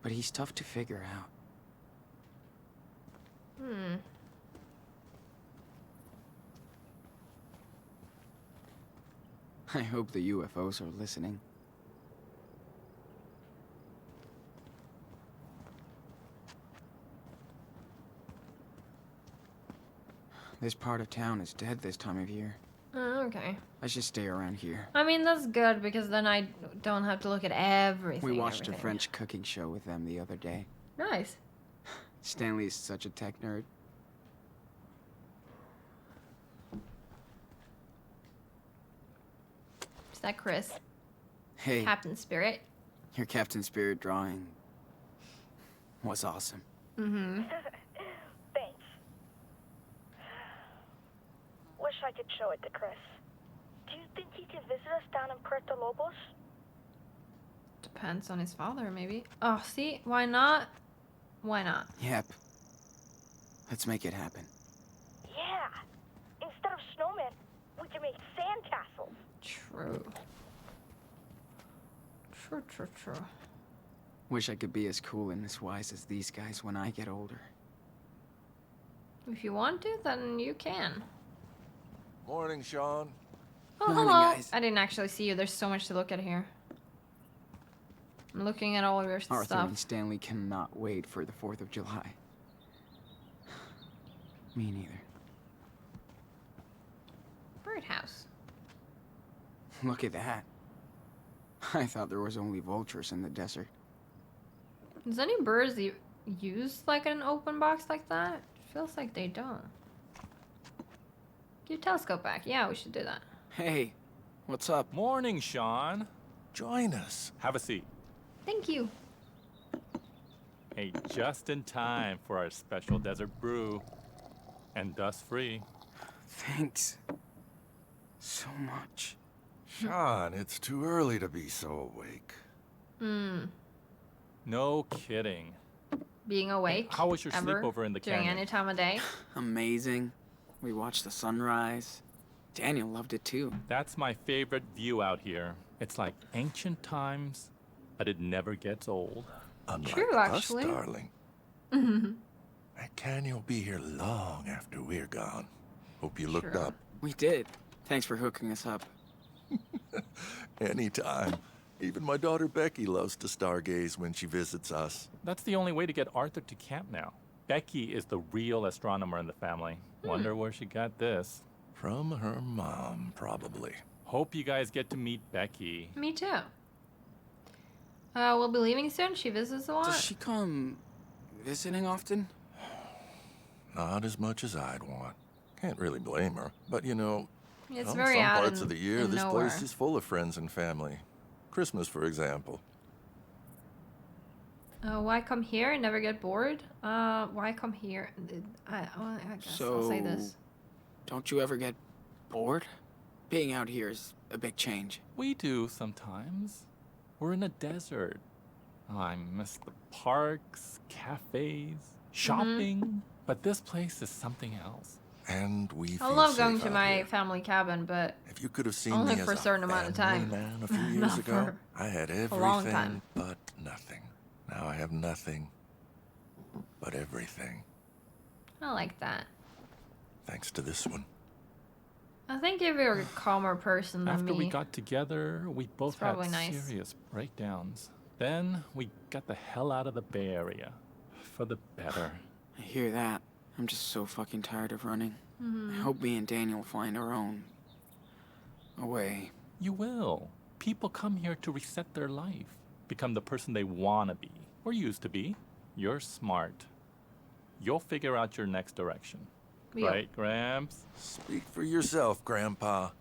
But he's tough to figure out. I hope the UFOs are listening. This part of town is dead this time of year. Oh, okay. I should stay around here. I mean, that's good because then I don't have to look at everything. We watched a everything. French cooking show with them the other day. Nice. Stanley is such a tech nerd. Is that Chris? Hey, Captain Spirit? your Captain Spirit drawing was awesome. Thanks. Wish I could show it to Chris. Do you think he can visit us down in Puerto Lobos? Depends on his father, maybe. Oh, see? Why not? Why not? Yep. Let's make it happen. Yeah. Instead of snowmen, we can make sandcastles. True. True. Wish I could be as cool and as wise as these guys when I get older. If you want to, then you can. Morning, Sean. Oh, Morning, hello. guys. I didn't actually see you. There's so much to look at here. I'm looking at all of your Arthur stuff. and Stanley cannot wait for the 4th of July. Me neither. Birdhouse. Look at that. I thought there was only vultures in the desert. Does any birds use like an open box like that? Feels like they don't. Give your telescope back. Yeah, we should do that. Hey, what's up? Morning, Sean. Join us. Have a seat. Thank you. Hey, just in time for our special desert brew. And dust-free. Thanks. So much. Sean, it's too early to be so awake. No kidding. Being awake. How was your ever, sleepover in the during canyon? any time of day? Amazing. We watched the sunrise. Daniel loved it too. That's my favorite view out here. It's like ancient times, but it never gets old. Unlike True, us, actually. darling. That canyon will be here long after we're gone. Hope you looked True. up. We did. Thanks for hooking us up. Anytime. Even my daughter Becky loves to stargaze when she visits us. That's the only way to get Arthur to camp now. Becky is the real astronomer in the family. Wonder where she got this. From her mom, probably. Hope you guys get to meet Becky. Me too. We'll be leaving soon. She visits a lot. Does she come visiting often? Not as much as I'd want. Can't really blame her. But you know, It's some very out parts in, of the year, in this nowhere. place is full of friends and family. Christmas, for example. Why come here and never get bored? Why come here? I guess I'll say this. Don't you ever get bored? Being out here is a big change. We do sometimes. We're in a desert. Oh, I miss the parks, cafes, shopping. But this place is something else. And we I feel love going safe to out my here. family cabin, but If you could have seen only me for as a certain amount of family time. man a few years Not ago, for I had a long everything time. but nothing. Now I have nothing but everything. I like that. Thanks to this one. I think if you're a calmer person than After me, we got together, we both had probably nice. serious breakdowns. Then we got the hell out of the Bay Area. For the better. I hear that. I'm just so fucking tired of running. I hope me and Daniel find our own way. You will. People come here to reset their life, become the person they want to be, or used to be. You're smart. You'll figure out your next direction. Yeah. Right, Gramps? Speak for yourself, Grandpa.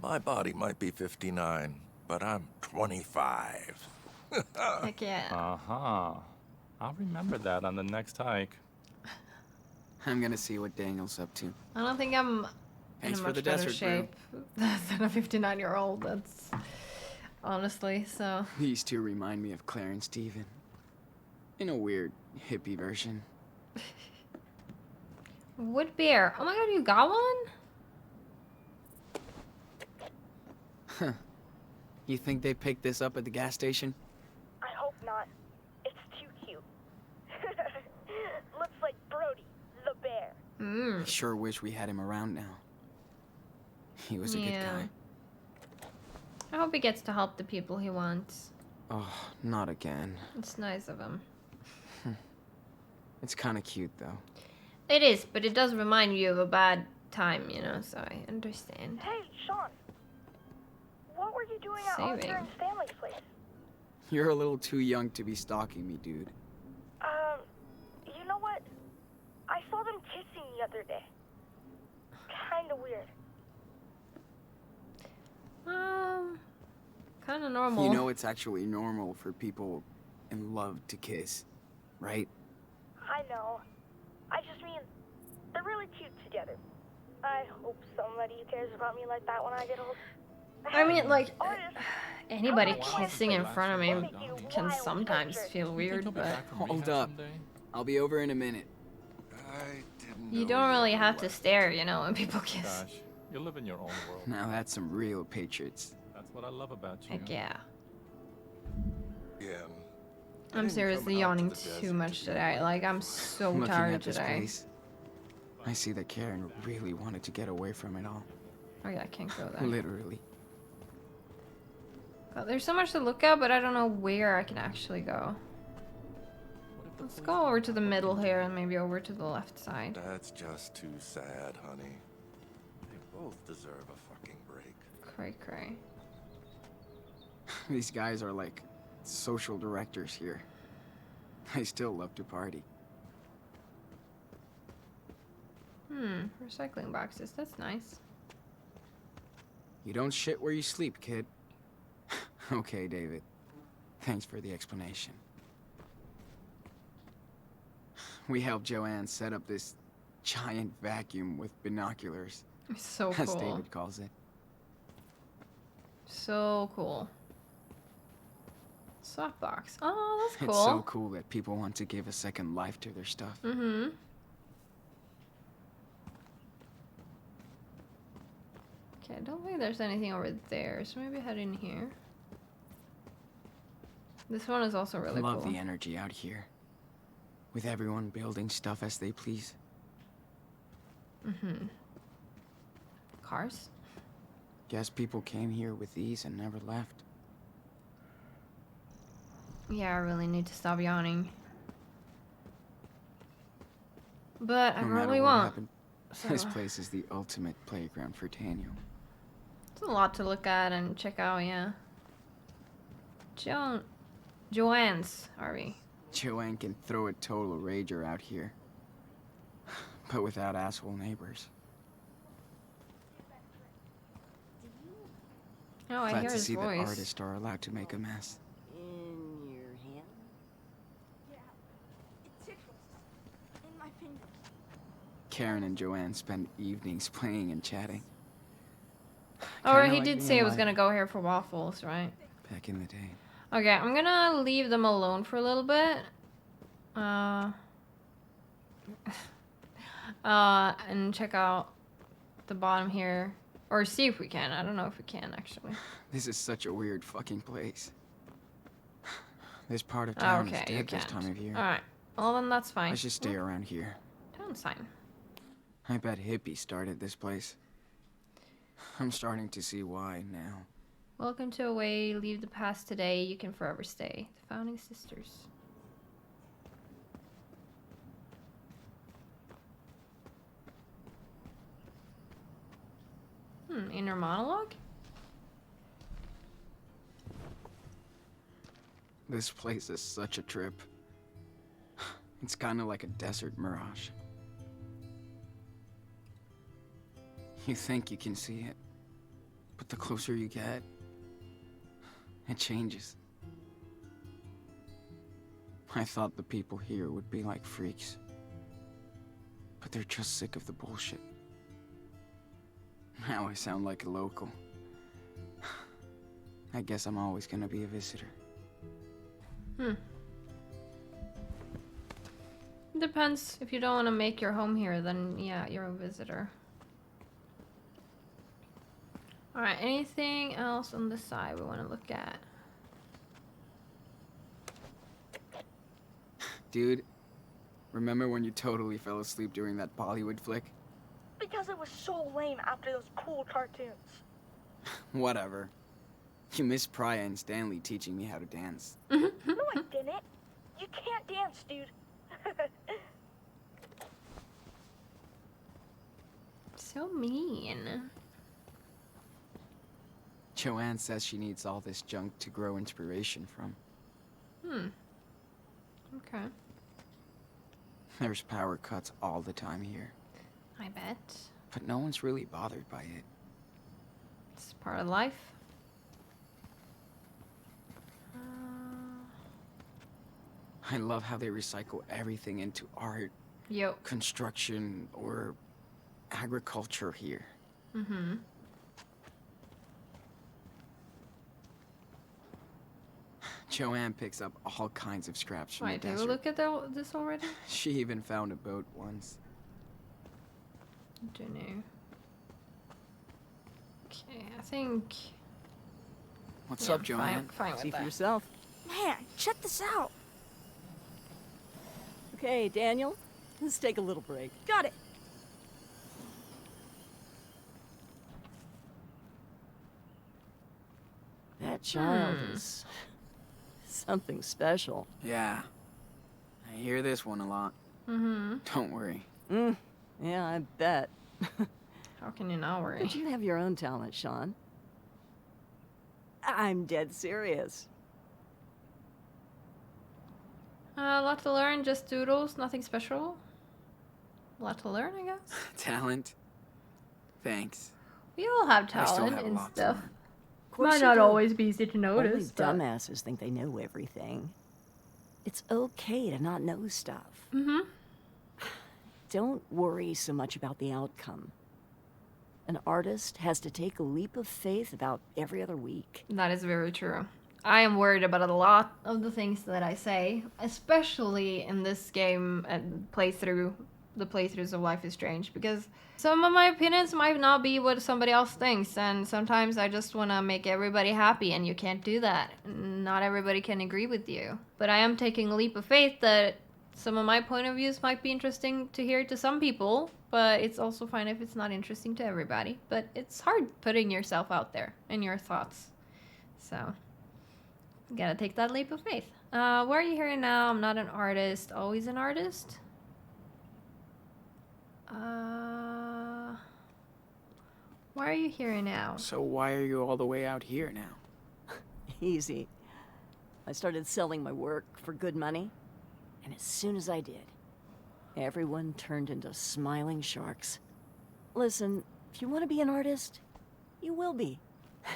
My body might be 59, but I'm 25. Heck yeah. Uh-huh. I'll remember that on the next hike. I'm gonna see what Daniel's up to. I don't think I'm in Thanks a for much the better desert, bro. shape than a 59-year-old. That's honestly so. These two remind me of Claire and Steven. In a weird, hippie version. Wood beer. Oh my god, you got one? You think they picked this up at the gas station? I hope not. It's too cute. Looks like Brody, the bear. Mmm. I sure wish we had him around now. He was a good Yeah. guy. I hope he gets to help the people he wants. Oh, not again. It's nice of him. It's kind of cute, though. It is, but it does remind you of a bad time, you know, so I understand. Hey, Sean. What were you doing at Arthur Saving. and Stanley's place? You're a little too young to be stalking me, dude. You know what? I saw them kissing the other day. Kinda weird. Kind of normal. You know it's actually normal for people in love to kiss, right? I know. I just mean, they're really cute together. I hope somebody cares about me like that when I get old. I mean, like, Artist, anybody How about kissing in front of me you can wild sometimes pictures? feel weird, You'll be but back from Hold rehab up. someday? I'll be over in a minute. I didn't you know don't really ever have to left. stare, you know, when people kiss. Gosh, you live in your own world. Now that's some real patriots. That's what I love about you. Heck yeah. Again. I I'm didn't seriously come out to yawning the too desert much to be today. alone. Like, I'm so Looking tired at this today. place, I see that Karen really wanted to get away from it all. Oh yeah, I can't go there. Literally. God, there's so much to look at, but I don't know where I can actually go. What if the Let's police go come over to the looking middle for here you? and maybe over to the left side. That's just too sad, honey. They both deserve a fucking break. Cray cray. These guys are like social directors here. I still love to party. Recycling boxes. That's nice. You don't shit where you sleep, kid. Okay, David. Thanks for the explanation. We helped Joanne set up this giant vacuum with binoculars, It's so as cool. David calls it. So cool. Softbox. Oh, that's cool. It's so cool that people want to give a second life to their stuff. Mm-hmm. Okay, I don't think there's anything over there, so maybe head in here. This one is also really Love cool. the energy out here. With everyone building stuff as they please. Cars? Guess people came here with these and never left. Yeah, I really need to stop yawning. But I No matter really what won't. happened, So, this place is the ultimate playground for Daniel. it's a lot to look at and check out, yeah. Joanne's, are we? Joanne can throw a total rager out here. But without asshole neighbors. Oh, I Glad hear to his see that voice. artists are allowed to make a mess. In your hand? It tickles. In my finger. Karen and Joanne spend evenings playing and chatting. Oh, Kinda he like did me say he and was my- gonna go here for waffles, right? Back in the day. Okay, I'm gonna leave them alone for a little bit. And check out the bottom here. Or see if we can. I don't know if we can, actually. This is such a weird fucking place. This part of town Okay, is you dead this can't. time of year. Alright. Well, then that's fine. I should stay around here. Town's fine. I bet hippies started this place. I'm starting to see why now. Welcome to Away. Leave the past today. You can forever stay. The Founding Sisters. Inner monologue? This place is such a trip. It's kind of like a desert mirage. You think you can see it, but the closer you get, it changes. I thought the people here would be like freaks, but they're just sick of the bullshit. Now I sound like a local. I guess I'm always gonna be a visitor. Depends. If you don't want to make your home here, then yeah, you're a visitor. Alright, anything else on this side we want to look at? Dude, remember when you totally fell asleep during that Bollywood flick? Because it was so lame after those cool cartoons. Whatever. You missed Priya and Stanley teaching me how to dance. No, I didn't. You can't dance, dude. So mean. Joanne says she needs all this junk to grow inspiration from. Okay. There's power cuts all the time here, I bet. but no one's really bothered by it. It's part of life. I love how they recycle everything into art, Yo. construction, or agriculture here. Joanne picks up all kinds of scraps from Wait, the did we desert. look at this already? She even found a boat once. Don't know. Okay, I think. What's yeah, up, Joanne? Fine with See for that. yourself. Man, check this out. Okay, Daniel, let's take a little break. Got it. That child is something special. Yeah. I hear this one a lot. Don't worry. Yeah, I bet. How can you not worry? But you have your own talent, Sean. I'm dead serious. A lot to learn, just doodles, nothing special. A lot to learn, I guess. Talent? Thanks. We all have I still talent have a and lot to stuff. learn. Of course Might you not do. always be easy to Only notice, but... dumbasses think they know everything. It's okay to not know stuff. Don't worry so much about the outcome. An artist has to take a leap of faith about every other week. That is very true. I am worried about a lot of the things that I say, especially in this game and the playthroughs of Life is Strange, because some of my opinions might not be what somebody else thinks, and sometimes I just want to make everybody happy, and you can't do that. Not everybody can agree with you. But I am taking a leap of faith that some of my point of views might be interesting to hear to some people, but it's also fine if it's not interesting to everybody. But it's hard putting yourself out there and your thoughts. So, you gotta take that leap of faith. Where are you hearing now? I'm not an artist. Always an artist? Why are you here now? So why are you all the way out here now? Easy. I started selling my work for good money, and as soon as I did, everyone turned into smiling sharks. Listen, if you want to be an artist, you will be.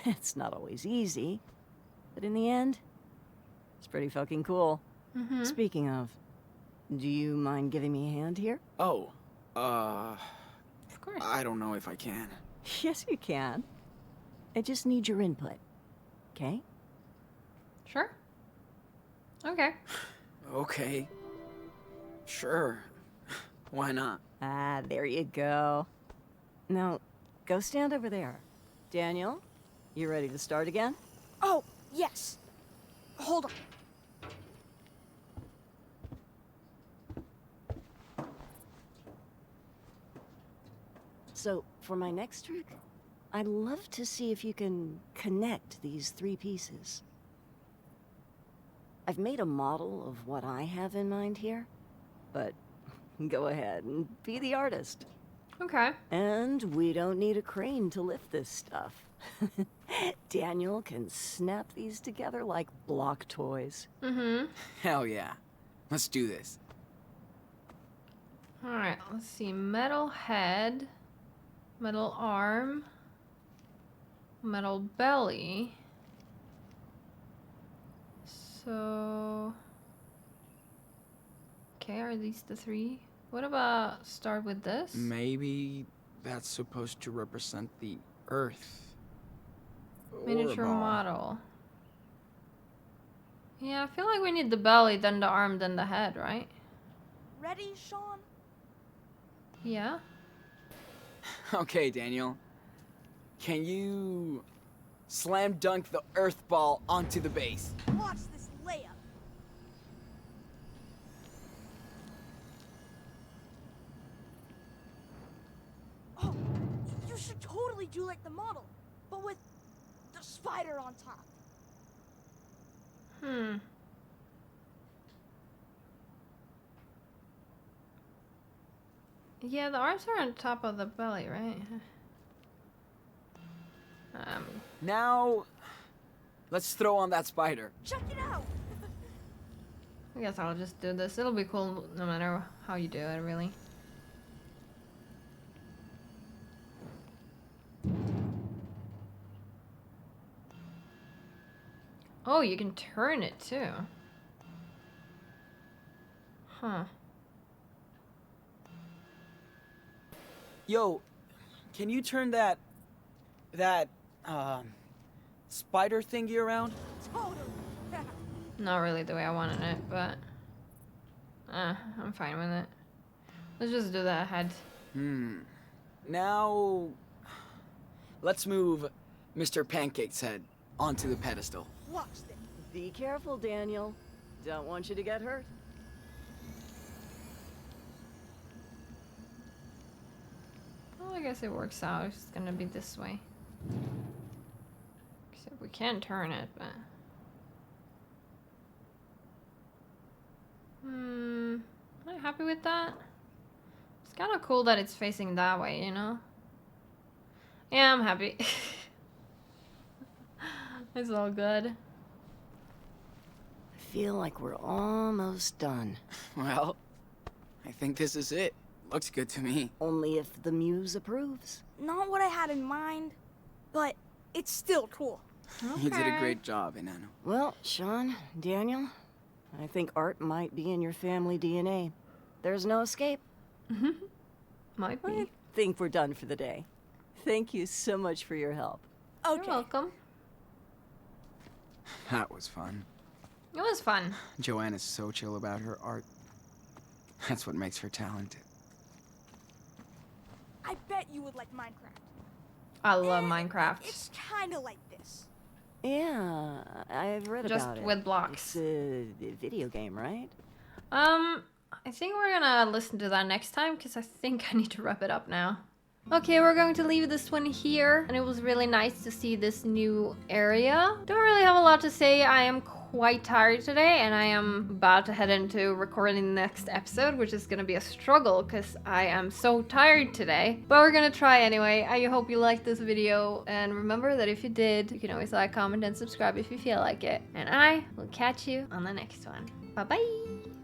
It's not always easy, but in the end, it's pretty fucking cool. Speaking of, do you mind giving me a hand here? Oh, Of course. I don't know if I can. Yes, you can. I just need your input, okay? Sure. Okay. Okay. Sure. Why not? Ah, there you go. Now, go stand over there. Daniel, you ready to start again? Oh, yes. Hold on. So, for my next trick, I'd love to see if you can connect these 3 pieces. I've made a model of what I have in mind here, but go ahead and be the artist. Okay. And we don't need a crane to lift this stuff. Daniel can snap these together like block toys. Mm-hmm. Hell yeah. Let's do this. Alright, let's see. Metal head. Metal arm. Metal belly. So... Okay, are these the 3? What about start with this? Maybe that's supposed to represent the Earth. Or a Miniature ball. model. Yeah, I feel like we need the belly, then the arm, then the head, right? Ready, Sean? Yeah. Okay, Daniel. Can you slam dunk the Earth ball onto the base? Watch this layup. Oh, you should totally do like the model, but with the spider on top. Hmm. Yeah, the arms are on top of the belly, right? Now, let's throw on that spider. Check it out. I guess I'll just do this. It'll be cool no matter how you do it, really. Oh, you can turn it too. Huh. Yo, can you turn that spider thingy around? Totally. Not really the way I wanted it, but I'm fine with it. Let's just do that head. Now, let's move Mr. Pancake's head onto the pedestal. Watch this. Be careful, Daniel. Don't want you to get hurt. Well, I guess it works out. It's gonna be this way. Except we can turn it, but... am I happy with that? It's kind of cool that it's facing that way, you know? Yeah, I'm happy. It's all good. I feel like we're almost done. Well, I think this is it. Looks good to me. Only if the muse approves. Not what I had in mind, but it's still cool. You did a Okay. great job, Enano. Well, Sean, Daniel, I think art might be in your family DNA. There's no escape. Might I be. think we're done for the day. Thank you so much for your help. You're Okay. welcome. That was fun. It was fun. Joanne is so chill about her art. That's what makes her talented. I bet you would like Minecraft. I love Minecraft. It's kind of like this. Yeah, I've read Just about it. with blocks. It's a video game, right? I think we're gonna listen to that next time because I think I need to wrap it up now. Okay, we're going to leave this one here, and it was really nice to see this new area. Don't really have a lot to say. I am quite tired today, and I am about to head into recording the next episode, which is gonna be a struggle because I am so tired today. But we're gonna try anyway. I hope you liked this video, and remember that if you did, you can always like, comment, and subscribe if you feel like it. And I will catch you on the next one. Bye-bye!